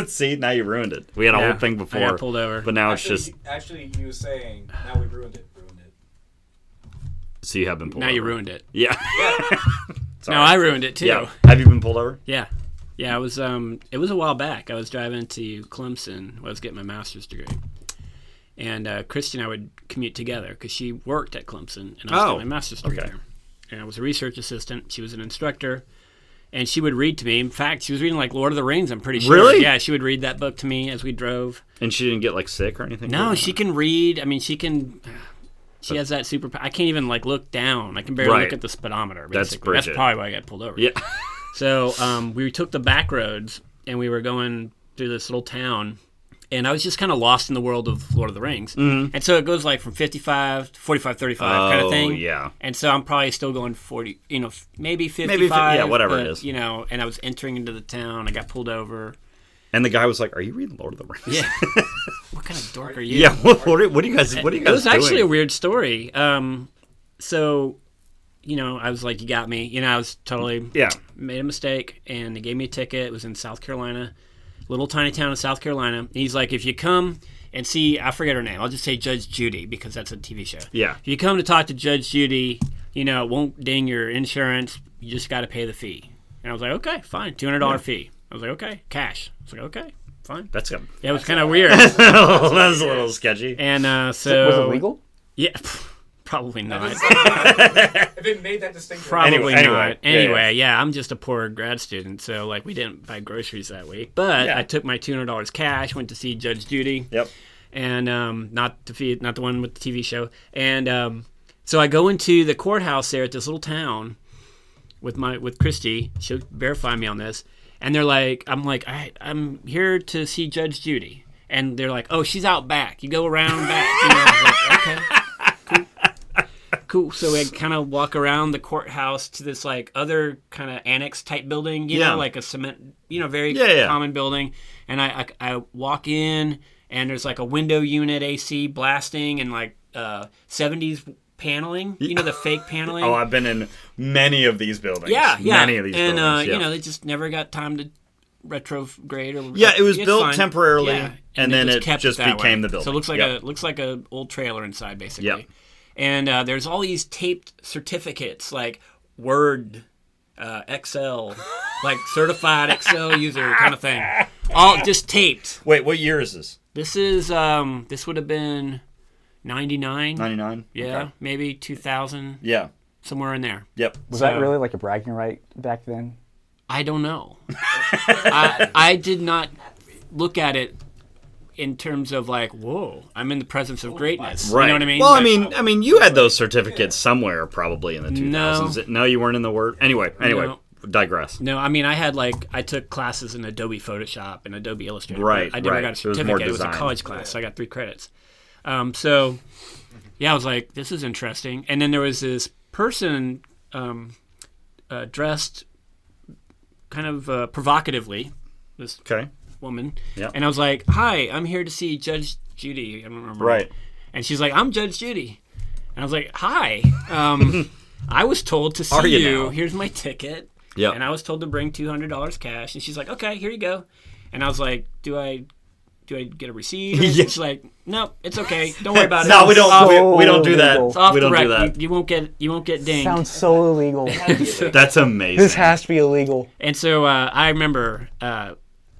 See, now you ruined it. We had a whole thing before. I got pulled over. But now it's just... Actually, you were saying, now we ruined it. So you have been pulled over. Now you ruined it. Yeah. No, I ruined it too. Yeah. Have you been pulled over? Yeah. Yeah, it was a while back. I was driving to Clemson when I was getting my master's degree. And Christy and I would commute together because she worked at Clemson and I was getting my master's degree there. And I was a research assistant. She was an instructor. And she would read to me. In fact, she was reading like Lord of the Rings, I'm pretty sure. Really? Yeah, she would read that book to me as we drove. And she didn't get like sick or anything? No, she can read. I mean, she can... She has that super... I can't even, like, look down. I can barely look at the speedometer, basically. That's probably why I got pulled over. Yeah. So, we took the back roads, and we were going through this little town, and I was just kind of lost in the world of Lord of the Rings. Mm-hmm. And so it goes, like, from 55 to 45, 35 kind of thing. Yeah. And so I'm probably still going 40, maybe 55. Maybe, yeah, whatever it is. And I was entering into the town. I got pulled over. And the guy was like, "Are you reading Lord of the Rings?" Yeah. What kind of dork are you? Yeah. What are you guys? What are you guys doing? It was actually a weird story. So, I was like, "You got me." I was totally made a mistake, and they gave me a ticket. It was in South Carolina, little tiny town in South Carolina. And he's like, "If you come and see, I forget her name. I'll just say Judge Judy because that's a TV show. Yeah. If you come to talk to Judge Judy, it won't ding your insurance. You just got to pay the fee." And I was like, "Okay, fine, $200 fee." I was like, "Okay, cash." I was like, "Okay, fine." That's good. Yeah, it was kind of weird. That's a little sketchy. And was it legal? Yeah, probably not. If it made that distinction. Probably not. Anyway, yeah, I'm just a poor grad student, so like we didn't buy groceries that week. But I took my $200 cash, went to see Judge Judy. Yep. And not the one with the TV show. And so I go into the courthouse there at this little town with Christy. She'll verify me on this. And they're like, I'm like, all right, I'm here to see Judge Judy. And they're like, oh, she's out back. You go around back. I was like, okay, cool. So I kind of walk around the courthouse to this like other kind of annex type building, you know, like a cement, very common building. And I walk in, and there's like a window unit AC blasting and like 70s paneling, the fake paneling. Oh, I've been in many of these buildings. Yeah. Many of these buildings. They just never got time to retrograde or it was built fine. temporarily, and then it kept just became the building. So it looks like a old trailer inside, basically. Yep. And there's all these taped certificates, like Word, Excel, like certified Excel user kind of thing, all just taped. Wait, what year is this? This is this would have been 99. 99? Yeah, okay. Maybe 2000. Yeah. Somewhere in there. Yep. Was that really like a bragging right back then? I don't know. I did not look at it in terms of like, whoa, I'm in the presence of greatness. Right. You know what I mean? Well, I mean, you had those certificates somewhere probably in the 2000s. No, you weren't in the Word. Anyway, No. Digress. No, I mean, I took classes in Adobe Photoshop and Adobe Illustrator. Right. I never got a certificate. It was a college class, so I got 3 credits. So, I was like, this is interesting. And then there was this person dressed kind of provocatively, this woman. Yeah. And I was like, hi, I'm here to see Judge Judy. I don't remember. Right. And she's like, I'm Judge Judy. And I was like, hi. I was told to see Are you you. now? Here's my ticket. Yeah. And I was told to bring $200 cash. And she's like, okay, here you go. And I was like, do I get a receipt? And she's like, no, it's okay. Don't worry about it. No, we don't do that. It's off we the don't rec. do that. You won't get dinged. Sounds so illegal. That's amazing. This has to be illegal. And so I remember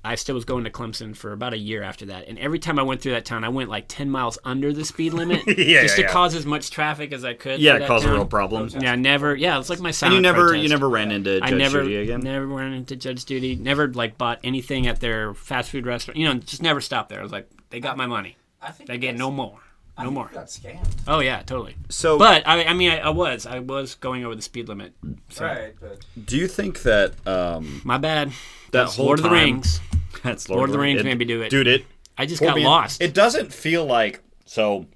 I still was going to Clemson for about a year after that. And every time I went through that town, I went like 10 miles under the speed limit just to cause as much traffic as I could. Yeah, cause real problems. Yeah, it's like my And silent you never ran into Judge Judy again? Never ran into Judge Judy. Never like bought anything at their fast food restaurant. Just never stopped there. I was like, they got my money. They get no more. No more. You got scammed. Oh yeah, totally. So, but I was going over the speed limit. So. Right. But do you think that my bad. That whole Lord of the time- Rings. That's Lord of the Rings made me do it. Dude, I just got lost. It doesn't feel like so.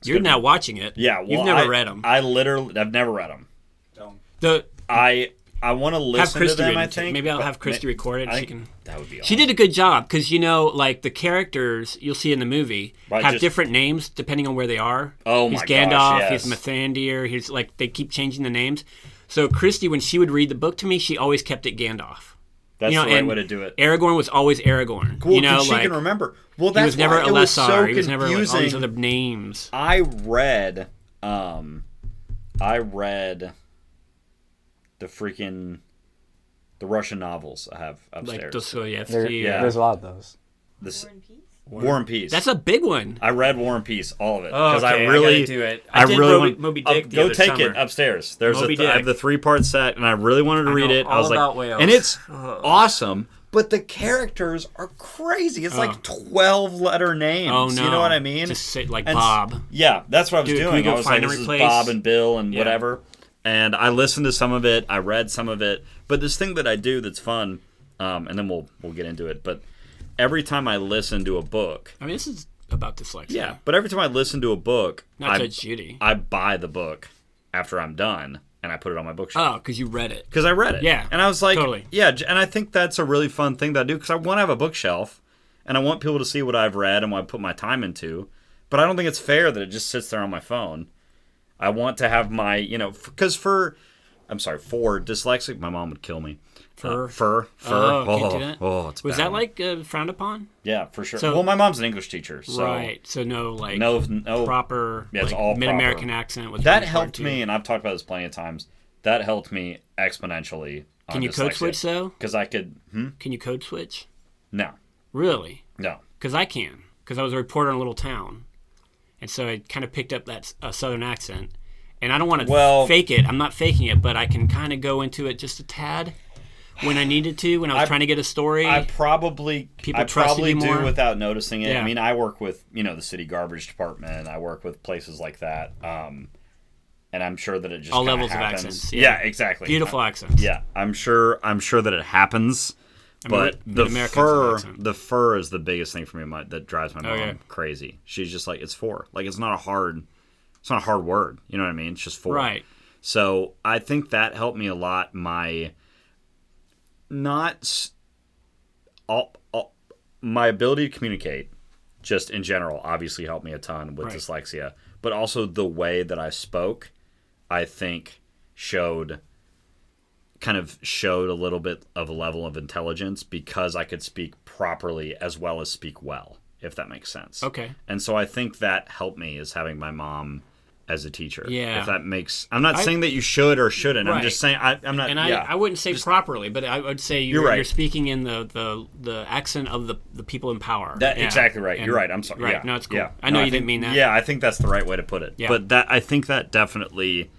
You're now watching it. Yeah, well, you've never read them. I've never read them. don't. I want to listen to them. I think maybe I'll have Christy record it. She can. That would be. Awesome. She did a good job because like the characters you'll see in the movie have different names depending on where they are. Oh he's my Gandalf. gosh, yes. He's Mithandir. He's like they keep changing the names. So Christy, when she would read the book to me, she always kept it Gandalf. That's you know, the right and way to do it. Aragorn was always Aragorn. Cool, you know, she like can remember. Well, he that's was never why it was so Alessar. He was never like all confusing. these other names. I read the Russian novels I have upstairs. Like Dostoevsky. Yeah. There's a lot of those. This, War and Peace? War and Peace. That's a big one. I read War and Peace, all of it, Oh, because okay, I really gotta do it. I did really Moby, want, Moby Dick the go other take summer. it upstairs. There's Moby I have Dick. the 3-part set, and I really wanted to read know it. I all was like, about whales. and it's awesome. But the characters are crazy. It's like 12-letter names. Oh no, You know what I mean? Just say like And Bob. Yeah, that's what I was Dude, can we doing. go I was like, find and this is replace? Bob and Bill and Yeah. whatever. And I listened to some of it. I read some of it. But this thing that I do that's fun, and then we'll get into it. But every time I listen to a book, I mean, this is about dyslexia. yeah. But every time I listen to a book, Not Judge Judy. I buy the book after I'm done, and I put it on my bookshelf. Oh, because you read it. Because I read it. Yeah, And I was like, totally. yeah, and I think that's a really fun thing that I do because I want to have a bookshelf and I want people to see what I've read and what I put my time into. But I don't think it's fair that it just sits there on my phone. I want to have my, because for dyslexic, my mom would kill me. Fur. Oh, can't do that? Oh, it's Was bad. that like frowned upon? Yeah, for sure. So- Well, my mom's an English teacher, so Right. So no like no, proper Yeah, it's like, all mid-American proper. accent. Was that really helped hard me, to- and I've talked about this plenty of times. That helped me exponentially. Can you code switch though? Because I could. Can you code switch? No, Really? no. Because I can. Because I was a reporter in a little town, and so I kind of picked up that southern accent. And I don't want to fake it. I'm not faking it, but I can kind of go into it just a tad when I needed to. When I was trying to get a story, I probably trusted you do more? without noticing it. Yeah. I mean, I work with the city garbage department. I work with places like that, and I'm sure that it just all kinda levels happens. of accents. Yeah, exactly. Beautiful accents. Yeah, I'm sure that it happens. But the fur is the biggest thing for me that drives my mom crazy. She's just like, it's fur. Like it's not a hard word. You know what I mean? It's just fur. Right. So I think that helped me a lot. My ability to communicate, just in general, obviously helped me a ton with dyslexia. But also the way that I spoke, I think showed a little bit of a level of intelligence because I could speak properly as well as speak well, if that makes sense. Okay. And so I think that helped me is having my mom as a teacher. Yeah. If that makes... I'm not saying that you should or shouldn't. I'm just saying... I'm not... And yeah. I wouldn't say properly, but I would say you're speaking in the accent of the people in power. Exactly right. And, You're right. I'm sorry. Right. Yeah. No, it's cool. Yeah. I know you didn't mean that. Yeah, I think that's the right way to put it. Yeah. But I think that definitely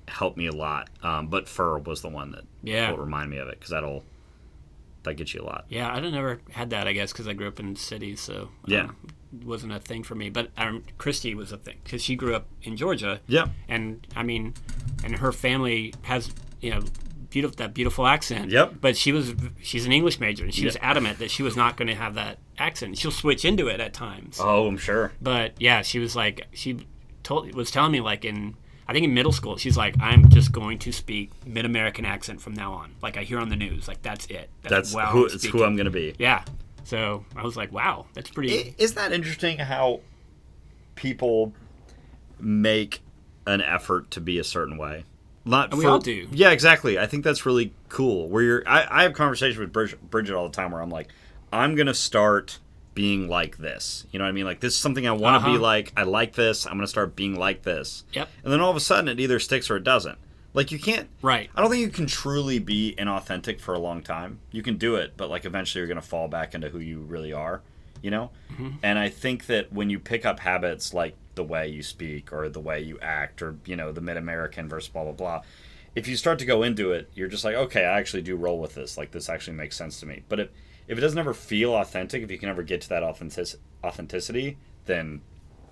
helped me a lot. But fur was the one that will remind me of it because that gets you a lot. Yeah, I never had that, I guess, because I grew up in cities, so it wasn't a thing for me. But Christy was a thing because she grew up in Georgia. Yeah. And I mean, and her family has that beautiful accent. Yep. But she's an English major, and she was adamant that she was not going to have that accent. She'll switch into it at times. Oh, I'm sure. But yeah, she was like was telling me like I think in middle school, she's like, I'm just going to speak mid-American accent from now on. Like I hear on the news, like that's it. That's who I'm going to be. Yeah. So I was like, wow, that's pretty. Isn't that interesting how people make an effort to be a certain way? We all do. Yeah, exactly. I think that's really cool. I have conversations with Bridget all the time where I'm like, I'm going to start being like this. You know what I mean? Like, this is something I want to be like. I like this. I'm going to start being like this. Yep. And then all of a sudden, it either sticks or it doesn't. Like, you can't... Right. I don't think you can truly be inauthentic for a long time. You can do it, but, like, eventually you're going to fall back into who you really are, you know? Mm-hmm. And I think that when you pick up habits like the way you speak or the way you act or, the mid-American versus blah, blah, blah, if you start to go into it, you're just like, okay, I actually do roll with this. Like, this actually makes sense to me. But if it doesn't ever feel authentic, if you can ever get to that authenticity, then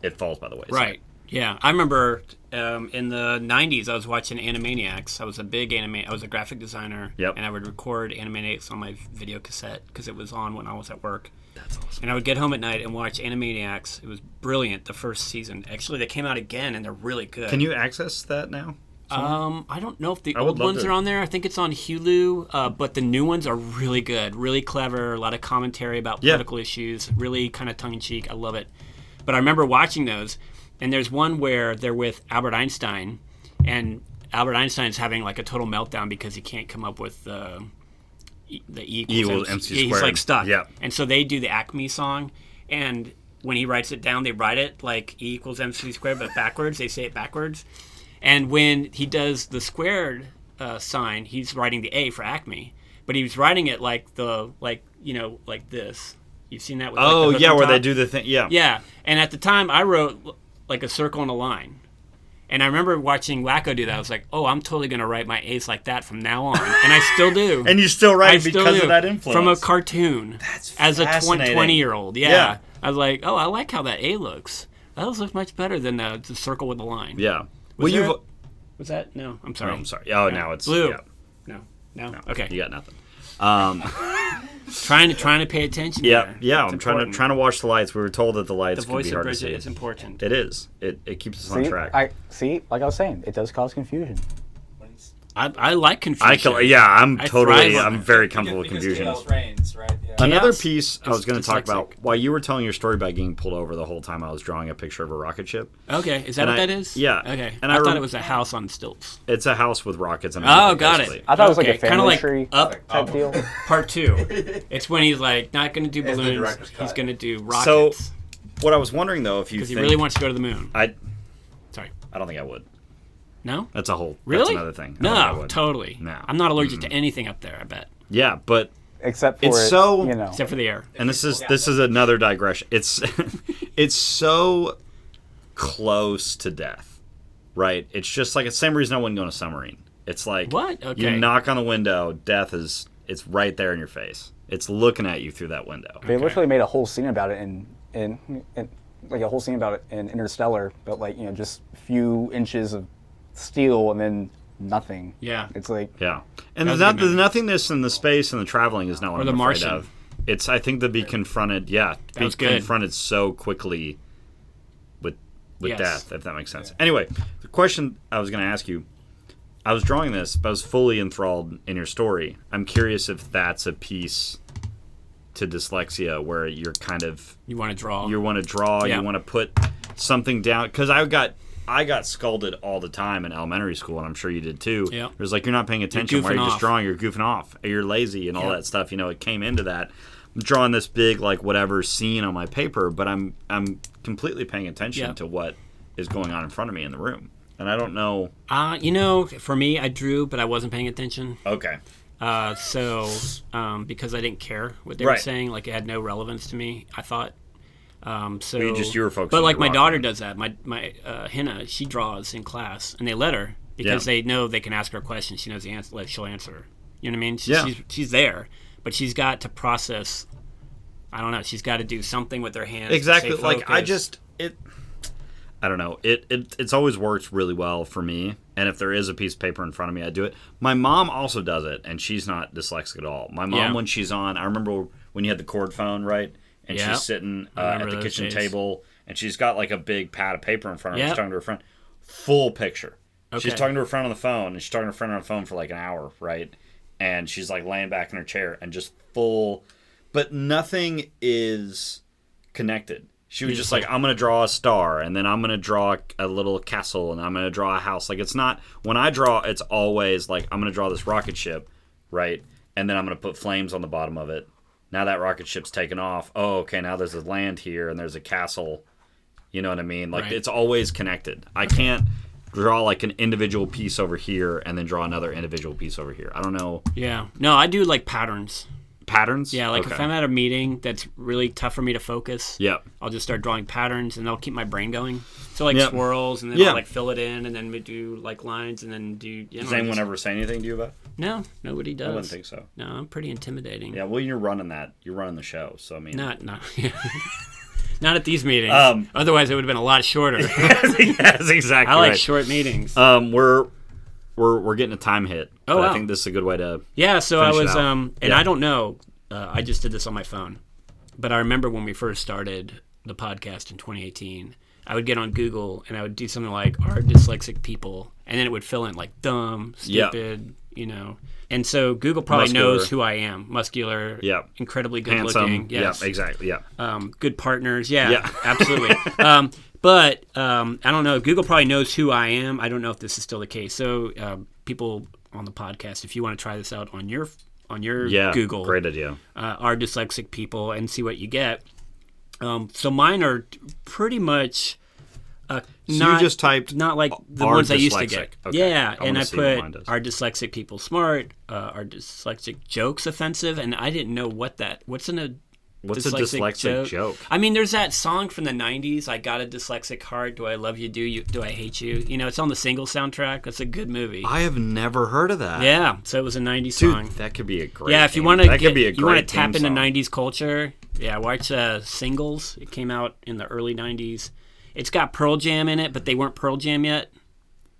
it falls by the wayside. Right. Yeah. I remember in the 90s, I was watching Animaniacs. I was a big I was a graphic designer. Yep. And I would record Animaniacs on my video cassette because it was on when I was at work. That's awesome. And I would get home at night and watch Animaniacs. It was brilliant, the first season. Actually, they came out again, and they're really good. Can you access that now? I don't know if the old ones are on there. I think it's on Hulu, but the new ones are really good, really clever, a lot of commentary about political issues, really kind of tongue-in-cheek. I love it. But I remember watching those, and there's one where they're with Albert Einstein, and Albert Einstein's having like a total meltdown because he can't come up with the E equals MC he's squared. like stuck. Yeah. And so they do the Acme song, and when he writes it down, they write it like E equals MC squared, but backwards. They say it backwards. And when he does the squared sign, he's writing the A for Acme, but he was writing it like like this. You've seen that? With, like, Oh the hook yeah, on where they top? do the thing. Yeah. Yeah, and at the time I wrote like a circle and a line. And I remember watching Wacko do that. I was like, oh, I'm totally going to write my A's like that from now on. And I still do. And you still write I still because do. of that influence. From a cartoon. That's as a fascinating. 20-year-old. Yeah. Yeah. I was like, oh, I like how that A looks. That looks much better than the circle with the line. Yeah. Was Well, there- Was that? No, I'm Oh, sorry. I'm sorry. Oh, now it's Blue. Yeah. No. Okay. You got nothing. Trying to pay attention. Yeah, there. yeah. It's I'm trying important. to watch the lights. We were told that the lights The can voice be of hard to Bridget see. is important. It is. It keeps us on See, track. like I was saying, it does cause confusion. I like confusion. I'm I totally. thrive on I'm it. very comfortable with Because confusion. chaos reigns, right? Yeah. Another Chaos piece I is was going to talk dyslexic. about while you were telling your story about getting pulled over the whole time I was drawing a picture of a rocket ship. Okay, is that And what I- that is? yeah. Okay. And I I thought rem- it was a house on stilts. It's a house with rockets and Oh, got it. basically. I thought it was like a kinda family like tree Up type deal. Part 2. It's when he's like not going to do It's the balloons. director's He's cut. going to do So, rockets what I was wondering though, if you because he think really wants to go to the moon. I Sorry. don't think I would. No? That's a whole. Really? That's another thing. I don't think I No, would. totally. No. I'm not allergic to anything up there, I bet. Yeah, but Except for It's it, so- you know. Except for the air. and this is another digression. It's it's so close to death, right? It's just like the same reason I wouldn't go in a submarine. It's like What? Okay. you knock on the window, death is it's right there in your face. It's looking at you through that window. They Okay. literally made a whole scene about it in like a whole scene about it in Interstellar, but like just a few inches of steel and then nothing. Yeah. It's like Yeah, and That was the, a good the movie. nothingness and the space and the traveling is not what Or I'm The afraid Martian. of. It's I think to be confronted. Yeah, be was good. confronted so quickly with Yes. death, if that makes sense. Anyway, the question I was going to ask you. I was drawing this, but I was fully enthralled in your story. I'm curious if that's a piece to dyslexia where you're kind of You want to draw. you want to draw, Yeah. you want to put something down. Because I got scolded all the time in elementary school, and I'm sure you did too. Yeah. It was like, you're not paying attention. Why are you goofing just off. drawing? You're goofing off. You're lazy and all Yeah. that stuff. It came into that. I'm drawing this big, like, whatever scene on my paper, but I'm completely paying attention Yeah. to what is going on in front of me in the room. And I don't know. For me, I drew, but I wasn't paying attention. Okay. Because I didn't care what they were Right. saying, like it had no relevance to me. I thought. So You were focused But on like the my rock. daughter does that. My Henna, she draws in class, and they let her because Yeah. they know they can ask her questions. She knows the answer. Like she'll answer. You know what I mean? Yeah. She's there, but she's got to process. I don't know. She's got to do something with her hands. to Exactly. stay Like, focused. I don't know. It's always worked really well for me. And if there is a piece of paper in front of me, I do it. My mom also does it, and she's not dyslexic at all. My mom, Yeah. when she's on, I remember when you had the cord phone, right? And Yeah. she's sitting I at remember the those kitchen days. table, and she's got like a big pad of paper in front of her. Yep. She's talking to her friend. Full picture. She's Okay. talking to her friend on the phone, and she's talking to her friend on the phone for like an hour, right? And she's like laying back in her chair and just full, but nothing is connected. She was You're just just like, like- I'm going to draw a star, and then I'm going to draw a little castle, and I'm going to draw a house. Like, it's not, when I draw, it's always like, I'm going to draw this rocket ship, right? And then I'm going to put flames on the bottom of it. Now that rocket ship's taken off. Oh, okay, now there's a land here, and there's a castle. You know what I mean? Like, Right. it's always connected. I can't draw like an individual piece over here and then draw another individual piece over here. I don't know. Yeah. No, I do like patterns. Patterns? Yeah, like Okay. if I'm at a meeting that's really tough for me to focus, Yep. I'll just start drawing patterns and that'll keep my brain going. So like Yep. swirls, and then Yeah. I'll like fill it in, and then we do like lines, and then do. You know, Does anyone just- ever say anything to you about it? No, nobody does. I wouldn't think so. No, I'm pretty intimidating. Yeah, well, you're running the show, so I mean. Not not at these meetings. Um, Otherwise, it would have been a lot shorter. That's exactly I like right. short meetings. We're getting a time hit. Oh, but I wow. think this is a good way to. Yeah, so I Finish it was, out. and Yeah. I don't know, I just did this on my phone, but I remember when we first started the podcast in 2018, I would get on Google and I would do something like, are dyslexic people, and then it would fill in like dumb, Yeah. stupid, and so Google probably Muscular. knows who I am. Muscular, Yeah. incredibly good Handsome. looking, yes. Yeah, exactly. Yeah. Good partners, yeah, Yeah. absolutely. But I don't know. Google probably knows who I am. I don't know if this is still the case. So people on the podcast, if you want to try this out on your on your Yeah, Google. great idea. Are dyslexic people and see what you get. So mine are pretty much you just typed not like the are ones I used to dyslexic. get. Okay. Yeah, I and wanna I see what mine put does. are dyslexic people smart? Are dyslexic jokes offensive? And I didn't know what's a dyslexic joke? I mean, there's that song from the '90s. I got a dyslexic heart. Do I love you? Do I hate you? You know, it's on the single soundtrack. It's a good movie. I have never heard of that. Yeah, so it was a '90s Dude, song. that could be a great. Yeah, if you theme- want that to could be a you want to great tap theme into song. '90s culture, yeah, watch Singles. It came out in the early '90s. It's got Pearl Jam in it, but they weren't Pearl Jam yet.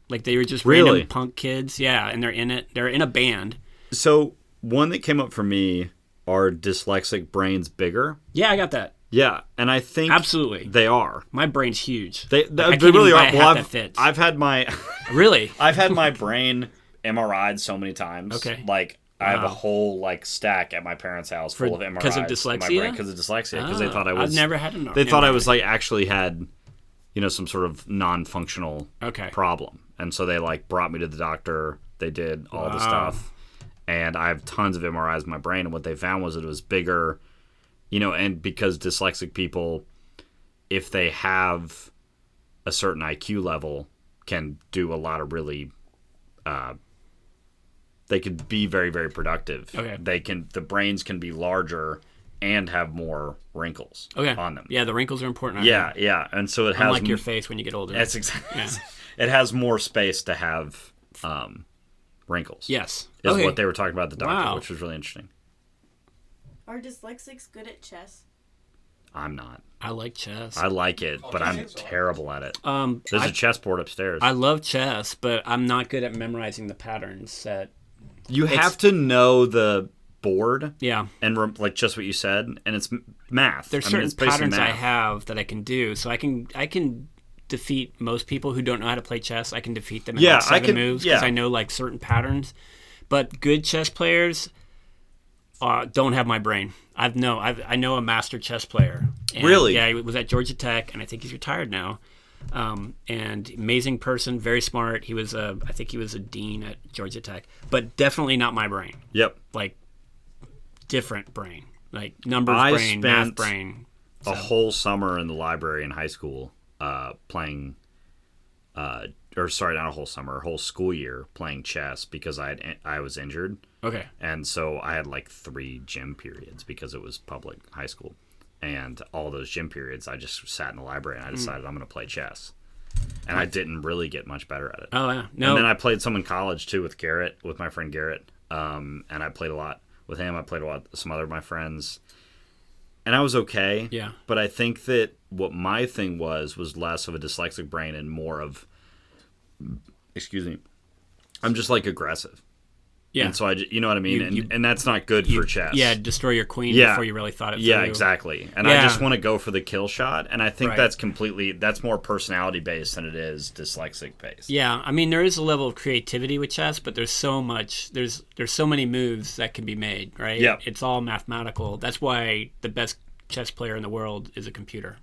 Like they were just Really? random punk kids. Yeah, and they're in it. They're in a band. So one that came up for me are dyslexic brains bigger? Yeah, I got that. Yeah, and I think Absolutely. they are. My brain's huge. They I can't really even buy are. a Well, hat that fits. I've had my Really? I've had my brain MRI'd so many times. Okay. Like I have a Wow. whole like stack at my parents' house full of MRIs because of in my dyslexia? brain because of dyslexia because they thought I was. I've never had an. They thought I was like actually had, some sort of non-functional Okay. problem, and so they like brought me to the doctor. They did all the Wow. stuff, and I have tons of MRIs in my brain. And what they found was that it was bigger, and because dyslexic people, if they have a certain IQ level, can do a lot of really. They could be very, very productive. Okay. The brains can be larger and have more wrinkles on them. Yeah, the wrinkles are important. I Yeah, think. yeah. And so it has Unlike your face when you get older. That's exactly. Yeah. It has more space to have wrinkles. Yes. Is Okay. what they were talking about at the doctor, Wow. which was really interesting. Are dyslexics good at chess? I'm not. I like chess. I like it, but I'm chess is all right. terrible at it. There's a chessboard upstairs. I love chess, but I'm not good at memorizing the patterns. You have to know the board Yeah. and like just what you said, and it's math. There's I mean, certain it's basically patterns I math. have that I can do, so I can defeat most people who don't know how to play chess. I can defeat them in Yeah, like I 7 can- moves because yeah. I know like certain patterns. But good chess players don't have my brain. I know a master chess player. And, Really? Yeah, he was at Georgia Tech, and I think he's retired now. And amazing person, very smart. He was I think he was a dean at Georgia Tech, but definitely not my brain. Yep. Like different brain, like numbers I brain, math spent brain. A whole summer in the library in high school playing, or sorry, not a whole summer, a whole school year playing chess because I was injured. Okay. And so I had like 3 gym periods because it was public high school. And all those gym periods, I just sat in the library and I decided I'm going to play chess. And I didn't really get much better at it. Oh yeah, no. And then I played some in college too with Garrett, with my friend Garrett. And I played a lot with him. I played a lot with some other of my friends. And I was okay. Yeah. But I think that what my thing was less of a dyslexic brain and more of, excuse me, I'm just like aggressive. Yeah. And so you know what I mean? You- and that's not good for chess. Yeah, destroy your queen Yeah. before you really thought it through. Yeah, exactly. And I Yeah. just want to go for the kill shot. And I think Right. that's more personality based than it is dyslexic based. Yeah, I mean there is a level of creativity with chess, but there's so many moves that can be made, right? Yeah. It's all mathematical. That's why the best chess player in the world is a computer.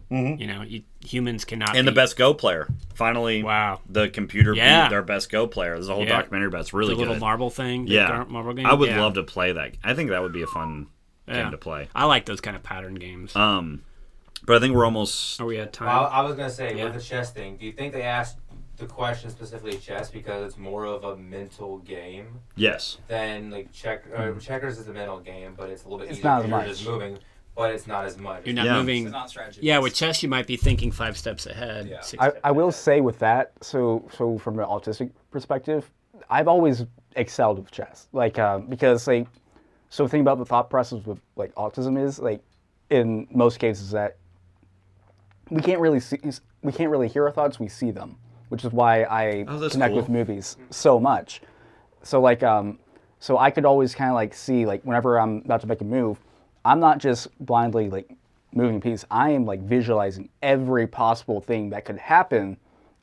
Mm-hmm. Humans cannot. And the beat- best Go player. Finally, Wow. the computer Yeah. beat their best Go player. There's a whole Yeah. documentary about it. It's really the good. little marble thing. the Yeah. marble game. I would Yeah. love to play that. I think that would be a fun Yeah. game to play. I like those kind of pattern games. But I think we're almost. Are we at time? Well, I was gonna say Yeah. with the chess thing. Do you think they asked the question specifically chess because it's more of a mental game Yes. than like checkers is a mental game, but it's a little bit It's easier not as because you're much. just moving, but it's not as much. You're not Yeah. moving. It's not strategy. Yeah, with chess you might be thinking 5 steps ahead. Yeah. 6 I will say with that, so from an autistic perspective, I've always excelled with chess, like because like, so the thing about the thought process with like autism is like, in most cases that we can't really hear our thoughts, we see them, which is why I that's connect cool. with movies so much. So like so I could always kind of like see like whenever I'm about to make a move, I'm not just blindly like moving a piece. I am like visualizing every possible thing that could happen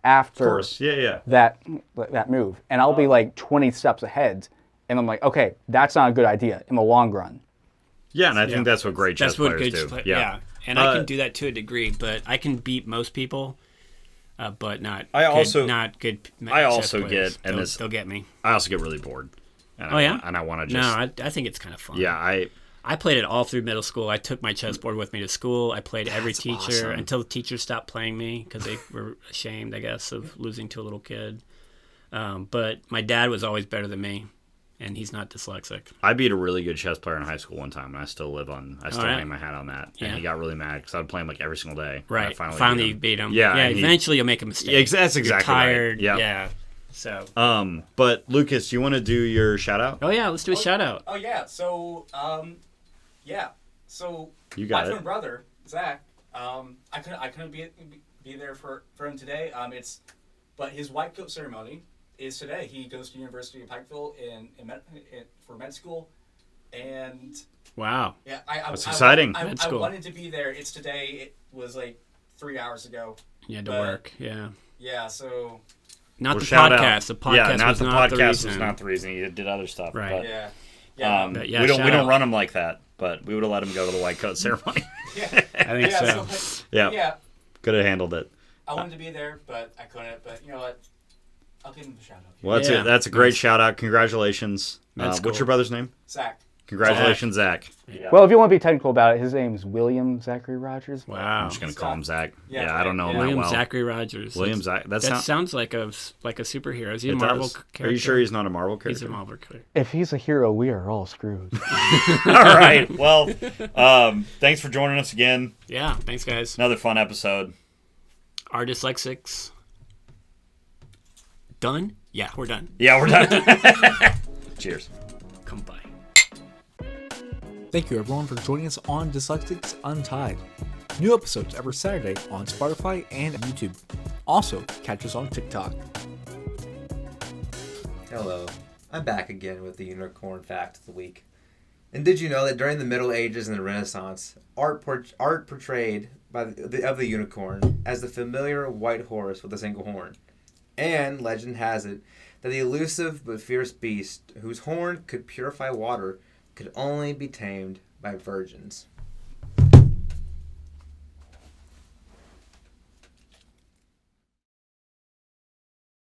after Of course. Yeah. that move, and I'll be like 20 steps ahead, and I'm like, okay, that's not a good idea in the long run. Yeah, and I think that's what great chess That's what players good do. yeah. And I can do that to a degree, but I can beat most people, but not. I good, also- not good. I chess also players. get- and they'll, this- they'll get me. I also get really bored. And Oh, yeah? And I want to No, just. I think it's kind of fun. Yeah, I played it all through middle school. I took my chessboard with me to school. I played every That's teacher awesome. until the teachers stopped playing me because they were ashamed, I guess, of losing to a little kid. But my dad was always better than me, and he's not dyslexic. I beat a really good chess player in high school one time, and I still yeah? hang my hat on that. Yeah. And he got really mad because I would play him like every single day. Right. And I Finally beat him. Yeah. Yeah. and he- Eventually, you'll make a mistake. Yeah, that's exactly You're right. tired. Yep. Yeah. So. But Lucas, do you want to do your shout out? Oh yeah, let's do a shout out. Oh yeah. So yeah. So You got my it. twin brother Zach. I couldn't be there for him today. But his white coat ceremony is today. He goes to University of Pikeville for med school, and Wow. yeah, That's exciting. Med I school. wanted to be there. It's today. It was like 3 hours ago. You had to But- work. Yeah. Yeah. So Not Well, the shout out. podcast. The podcast Yeah, was the not the podcast reason. was not the reason. He did other stuff. Right. But, yeah. Yeah. But yeah, we don't shout out. run him like that. But we would have let him go to the white coat ceremony. Yeah. I think Yeah. so. Yeah. Yeah. Could have handled it. I wanted to be there, but I couldn't. But you know what? I'll give him a shout out. Well, Yeah. that's a great Nice. shout out. Congratulations. Med school. What's your brother's name? Zach. Congratulations, Zach. Yeah. Well, if you want to be technical about it, his name's William Zachary Rogers. Wow. I'm just gonna call him Zach. Yeah, Yeah, I don't know him William that well. Zachary Rogers. William Zach. That sounds like a superhero. Is he a It Marvel does. character? Are you sure he's not a Marvel character? He's a Marvel character. If he's a hero, we are all screwed. All right. Well, thanks for joining us again. Yeah. Thanks, guys. Another fun episode. Our Dyslexics done? Yeah, we're done. Yeah, we're done. Cheers. Come by. Thank you everyone for joining us on Dyslexics Untied. New episodes every Saturday on Spotify and YouTube. Also, catch us on TikTok. Hello, I'm back again with the unicorn fact of the week. And did you know that during the Middle Ages and the Renaissance, art portrayed of the unicorn as the familiar white horse with a single horn? And legend has it that the elusive but fierce beast, whose horn could purify water, could only be tamed by virgins.